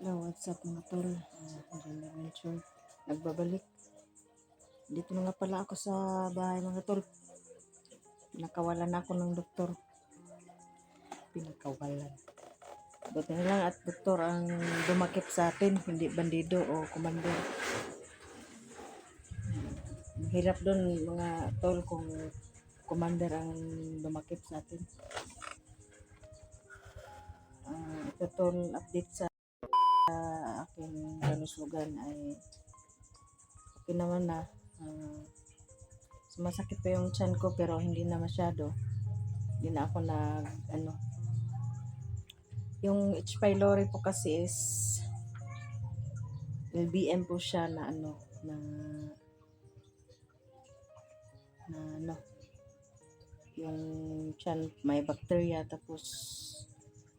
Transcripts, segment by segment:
Hello, what's up mga tol? Junior Venture. Nagbabalik. Dito na nga pala ako sa bahay mga tol. Pinakawalan na ako ng doktor. Pinakawalan. Buti na lang at doktor ang dumakip sa atin, hindi bandido o commander. Mahirap doon mga tol kung commander ang dumakip sa atin. Ito tol, update sa aking kalusugan ay okay naman na. Sumasakit pa yung tiyan ko pero hindi na masyado. Hindi na ako yung H. pylori po kasi is LBM po siya na yung tiyan may bacteria tapos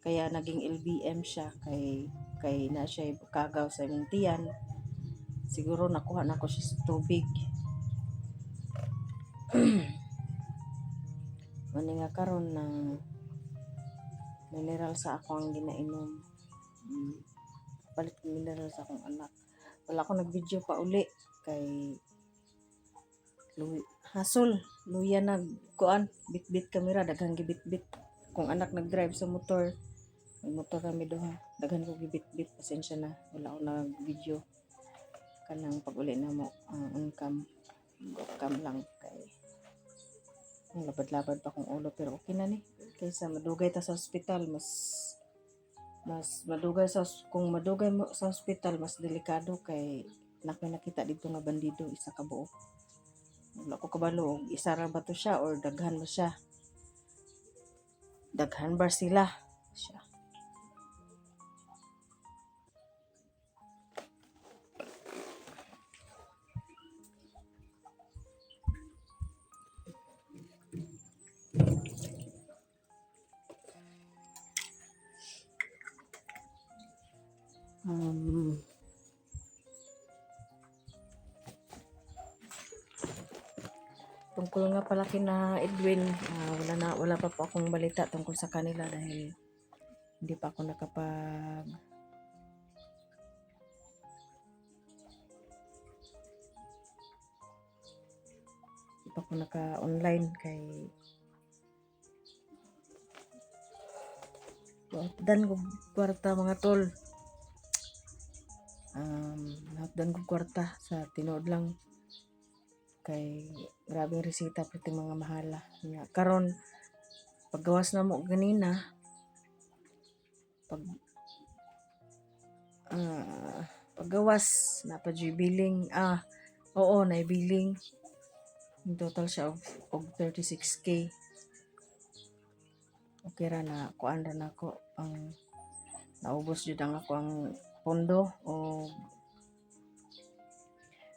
kaya naging LBM siya kay na siya kagaw sa imong tiyan. Siguro nakuha na ko siya sa tubig. Mani nga karon na mineral sa ako ang ginainom. Palit mineral sa akong anak. Wala ako nag-video pa uli kay hasol luya nag kuan bit camera daghang gibit-bit kung anak nag-drive sa motor. May motor kami duha, daghan ko gibit-bit, pasensya na wala ako nag-video kanang pag uli na mo on cam lang kay labad-labad pa kong ulo pero okay na ni kaysa madugay ta sa ospital. Mas madugay kung madugay mo sa ospital mas delikado kay nakita dito nga bandido isa ka buok. Wala ko kabalo isa ra ba to siya or daghan ba siya, daghan ba sila siya. Tungkol nga pala kina Edwin, wala pa po akong balita tungkol sa kanila dahil hindi pa ako naka-online kay dan ko kwarta mga tol. Dan ko kwarta sa tinood lang kay grabe resita pati mga mahala nga karon paggawas na mo ganina paggawas na pa billing oo na billing in total siya og 36k. Okay ra na kuan ra nako ang naubos jud ang ako ang pondo o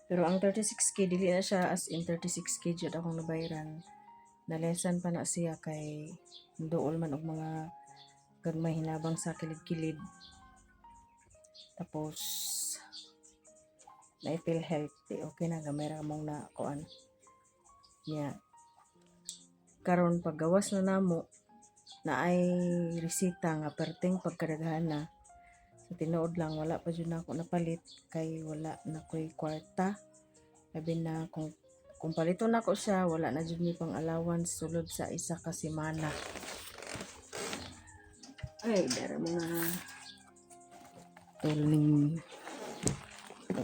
pero ang 36k dili na siya as in 36k jud akong nabayaran. Nalesan pa na siya kay duol man og mga gagmay hinabang sa kilid-kilid. Tapos na feel healthy okay na gamay ra mong na kuan niya. Karon paggawas na namo na ay resita nga perting pagkadaghan na sa tinuod lang wala pa jud na ako napalit kay wala na ko'y kwarta. Sabi na kung paliton ako siya wala na jud mi pang allowance sulod sa isa ka semana. Ay dara mga tuling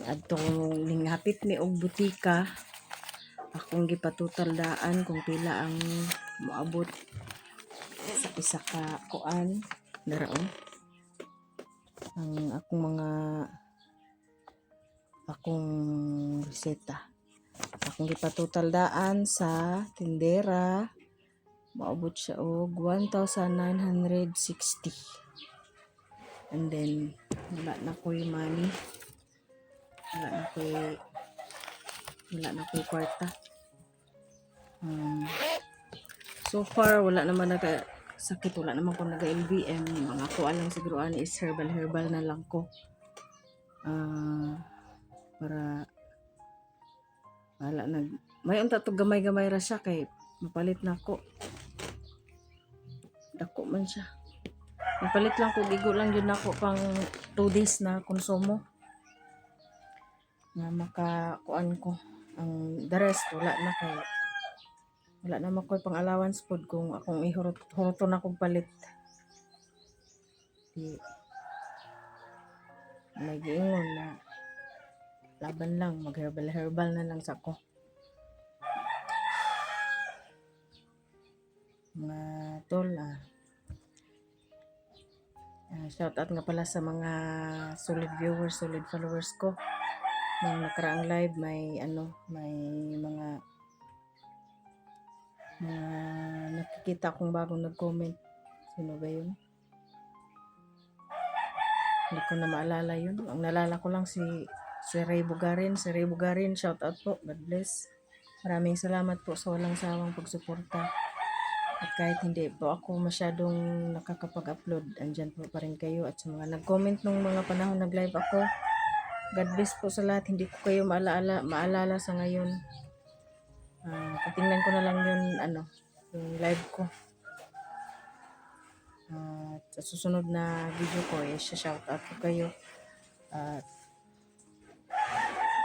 adto ning hapit ni og butika akong gipatutal daan kung pila ang moabot sa isa ka kuan daraon ang akong reseta. Akong gipatutal daan sa tindera maabot siya og 1,960 and then wala na ko'y money, wala na ko'y kwarta. So far wala naman sakit, wala naman ko naga-LBM. Mga kuan lang siguro is herbal na lang ko para wala may unta to gamay-gamay ra siya kay mapalit na ako dako man siya. Ipalit lang ko, gigo lang yun ako pang 2 days na konsumo. Nga makakuan ko. Ang the rest, wala na makoy pang allowance food kung akong huruton akong palit. Di, may giingon na laban lang, mag-herbal na lang sa ko. Mga tol, shout out nga pala sa mga solid viewers, solid followers ko. Nung nakaraang live, may mga nakikita akong bagong nag-comment. Sino ba yun? Hindi ko na maalala yun. Ang nalala ko lang si Ray Bugarin. Si Ray Bugarin, shout out po. God bless. Maraming salamat po sa walang sawang pagsuporta. At kahit hindi po ako masyadong nakakapag-upload, andyan po pa rin kayo. At sa mga nag-comment nung mga panahon nag-live ako, God bless po sa lahat. Hindi ko kayo maalala sa ngayon. Titingnan ko na lang yun, yung live ko. Sa susunod na video ko, shout out ko kayo.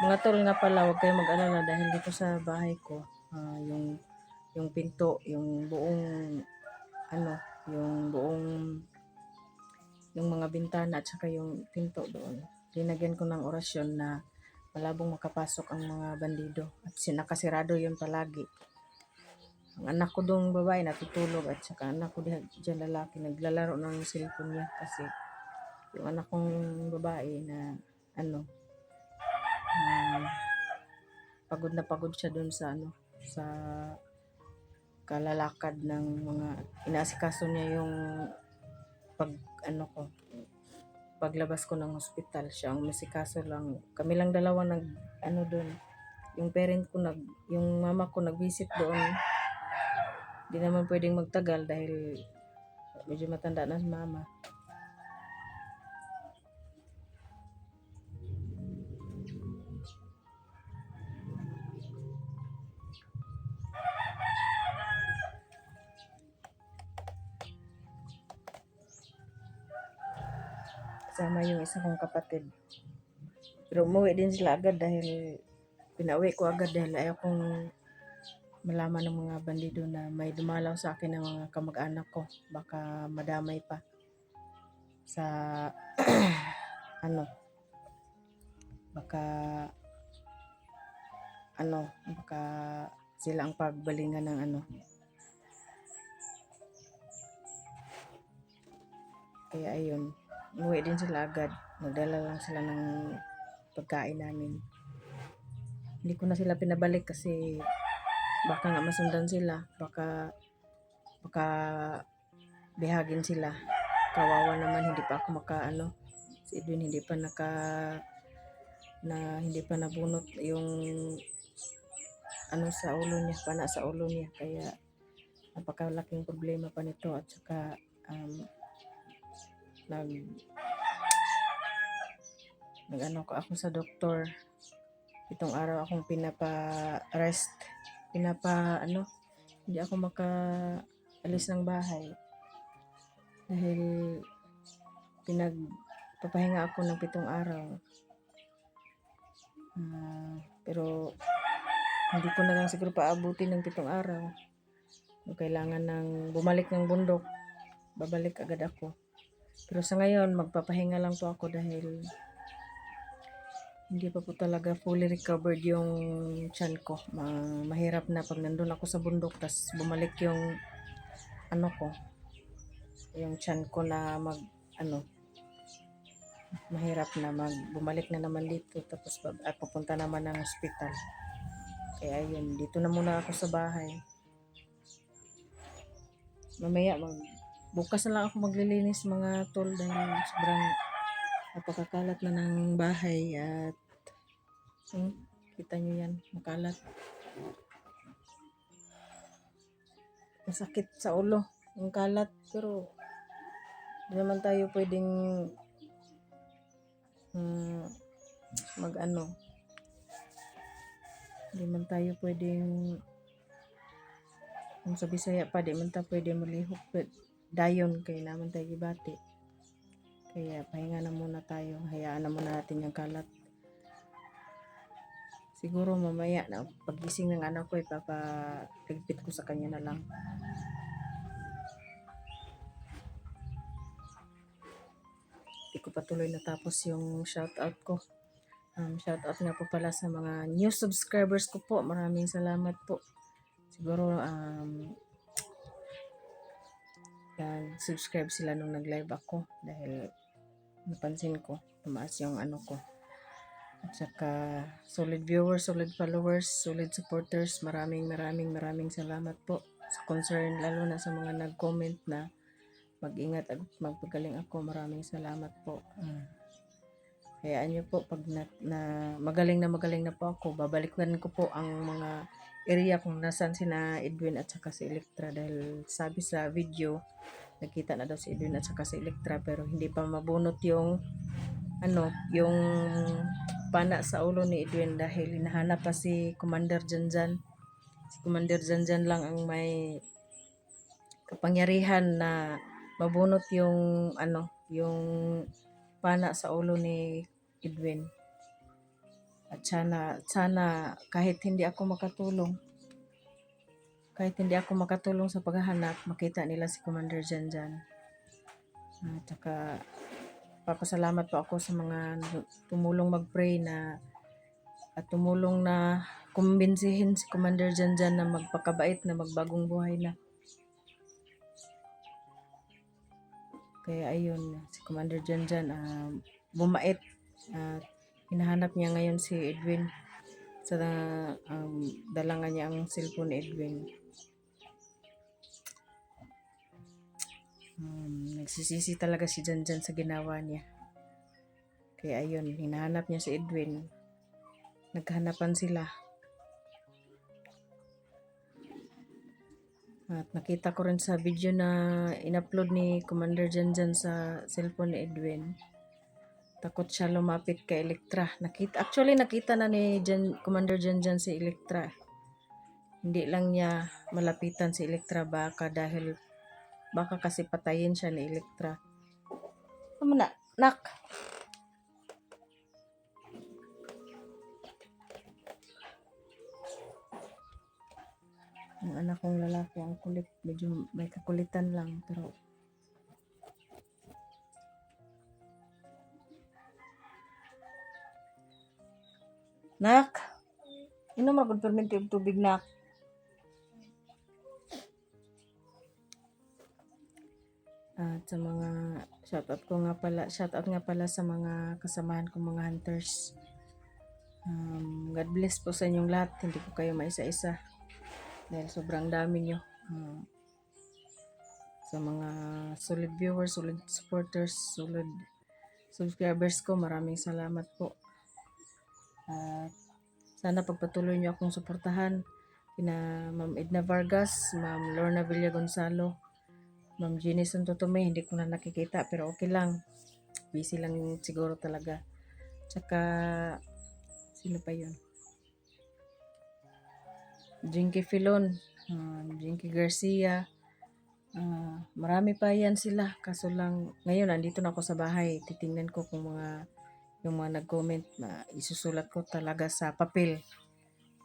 Mga tol nga pala, huwag kayo mag-alala dahil dito sa bahay ko, yung pinto, yung mga bintana at saka yung pinto doon. Linagyan ko ng orasyon na malabong makapasok ang mga bandido at sinakasirado yun palagi. Ang anak ko doong babae natutulog at saka anak ko dyan lalaki naglalaro ng cellphone niya kasi yung anak kong babae na pagod siya doon sa sa kalalakad ng mga inaasikaso niya yung paglabas ko ng hospital. Siya ang masikaso lang, kami lang dalawa doon. Yung yung mama ko nag-visit doon. Di naman pwedeng magtagal dahil medyo matanda na si mama. Kasama yung isa kong kapatid. Pero umuwi din sila agad dahil pinauwi ko agad dahil ayaw kong malaman ng mga bandido na may dumalaw sa akin ng mga kamag-anak ko. Baka madamay pa sa baka sila ang pagbalingan ng Kaya ayun, umuwi din sila agad. Nagdala lang sila ng pagkain namin. Hindi ko na sila pinabalik kasi baka nga masundan sila. Baka bihagin sila. Kawawa naman, hindi pa ako si Edwin hindi pa nabunot yung sa ulo niya, pana sa ulo niya. Kaya napakalaking problema pa nito at saka ako sa doktor. Itong araw akong pinapa-rest. Hindi ako maka-alis ng bahay. Dahil pinagpapahinga ako ng 7 araw. Pero hindi ko na lang siguro paabutin ng 7 araw. Kung kailangan ng bumalik ng bundok, babalik agad ako. Pero sa ngayon, magpapahinga lang po ako dahil hindi pa po talaga fully recovered yung tiyan ko. Mahirap na pag nandun ako sa bundok, tas bumalik yung yung tiyan ko na mahirap na bumalik na naman dito. Tapos pupunta naman ng hospital. Kaya yun, dito na muna ako sa bahay. Mamaya, bukas na lang ako maglilinis mga tol dahil sobrang napakakalat na ng bahay at kita nyo yan, makalat. Masakit sa ulo yung kalat, pero di naman tayo pwedeng di man tayo pwedeng kung sa Bisaya pa, di man tayo pwedeng malihok dayon kay naman tayo gibati. Kaya pahinga na muna tayo. Hayaan na muna natin yung kalat. Siguro mamaya na pagising ng anak ko, ipapaligpit ko sa kanya na lang. Hindi ko pa tuloy natapos yung shoutout ko. Shoutout nga po pala sa mga new subscribers ko po. Maraming salamat po. Siguro nag-subscribe sila nung nag-live ako dahil napansin ko tumaas yung ano ko. At saka solid viewers, solid followers, solid supporters. Maraming salamat po sa concern, lalo na sa mga nag-comment na mag-ingat at magpagaling ako. Maraming salamat po. Hayaan nyo po pag magaling na po ako, babalikan ko po ang mga area kung nasan sina Edwin at saka si Electra, dahil sabi sa video nakita na daw si Edwin at saka si Electra pero hindi pa mabunot yung yung pana sa ulo ni Edwin dahil hinahanap pa si Commander Janjan. Si Commander Janjan lang ang may kapangyarihan na mabunot yung yung pana sa ulo ni Edwin. At sana kahit hindi ako makatulong sa paghahanap, makita nila si Commander Janjan. At saka papasalamat po ako sa mga tumulong mag-pray at tumulong na kumbinsihin si Commander Janjan na magpakabait, na magbagong buhay na. Kaya ayun, si Commander Janjan bumait at hinahanap niya ngayon si Edwin. Sa dalangan niya ang cellphone ni Edwin. Nagsisisi talaga si Janjan sa ginawa niya. Kaya ayun, hinahanap niya si Edwin. Naghanapan sila. At nakita ko rin sa video na in-upload ni Commander Janjan sa cellphone ni Edwin. Takot siya lumapit kay Electra. Nakita na ni Commander Janjan si Electra. Hindi lang niya malapitan si Electra, baka kasi patayin siya ni Electra. Ano na, nak? Ang anak kong lalaki, ang kulit, medyo may kakulitan lang, pero nak, inom magod perminti og tubig, nak. At sa mga shoutout nga pala sa mga kasamahan kong mga hunters. God bless po sa inyong lahat. Hindi ko kayo maisa-isa dahil sobrang dami nyo. Sa mga solid viewers, solid supporters, solid subscribers ko, maraming salamat po. At sana pagpatuloy nyo akong suportahan. Kina Ma'am Edna Vargas, Ma'am Lorna Villa Gonzalo, Ma'am Jenny Santo Tome, hindi ko na nakikita pero okay lang. Busy lang siguro talaga. Tsaka sino pa yun? Jinky Filon, Jinky Garcia, marami pa yan sila. Kaso lang, ngayon nandito na ako sa bahay. Titingnan ko kung yung mga nag-comment, isusulat ko talaga sa papel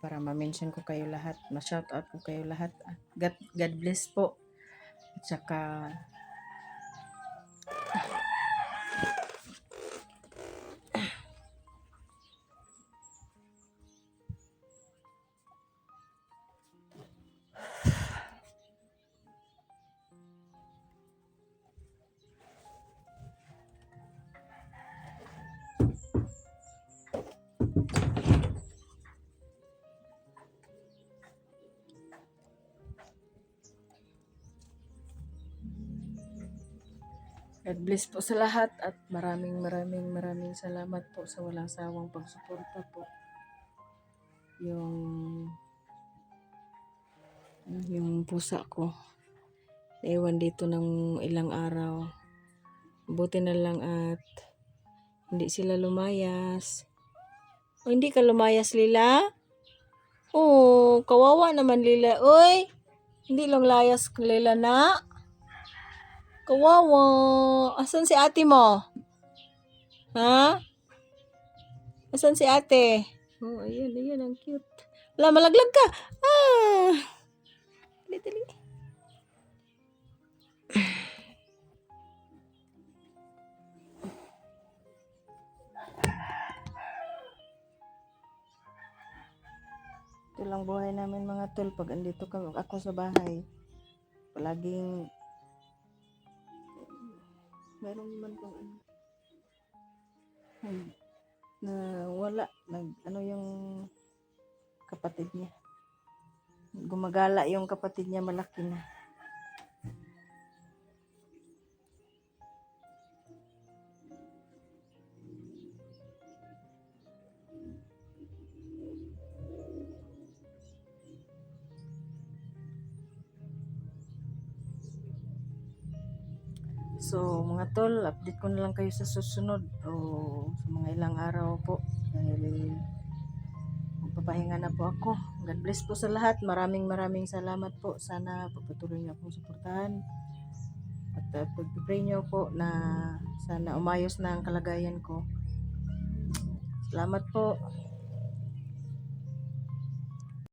para ma-mention ko kayo lahat, ma-shoutout ko kayo lahat. God bless po. At saka God bless po sa lahat at maraming salamat po sa walang sawang pagsuporta po. Yung pusa ko, ewan dito ng ilang araw. Buti na lang at hindi sila lumayas. O, hindi ka lumayas, Lila? Oh, kawawa naman, Lila. Oy, hindi lang layas, Lila na. Kawawa. Asan si ate mo? Ha? Asan si ate? Oh, ayun, ayun, ang cute. Wala, malaglag ka. Ah! Dali, dali. Ito lang buhay namin mga tol. Pag andito ako sa bahay, palaging meron man kung ano. Na wala. Ano yung kapatid niya. Gumagala yung kapatid niya, malaki na. So, mga tol, update ko na lang kayo sa susunod o sa mga ilang araw po. Dahil magpapahinga na po ako. God bless po sa lahat. Maraming salamat po. Sana pagpatuloy niyo akong suportahan. At pag-pray niyo po na sana umayos na ang kalagayan ko. Salamat po.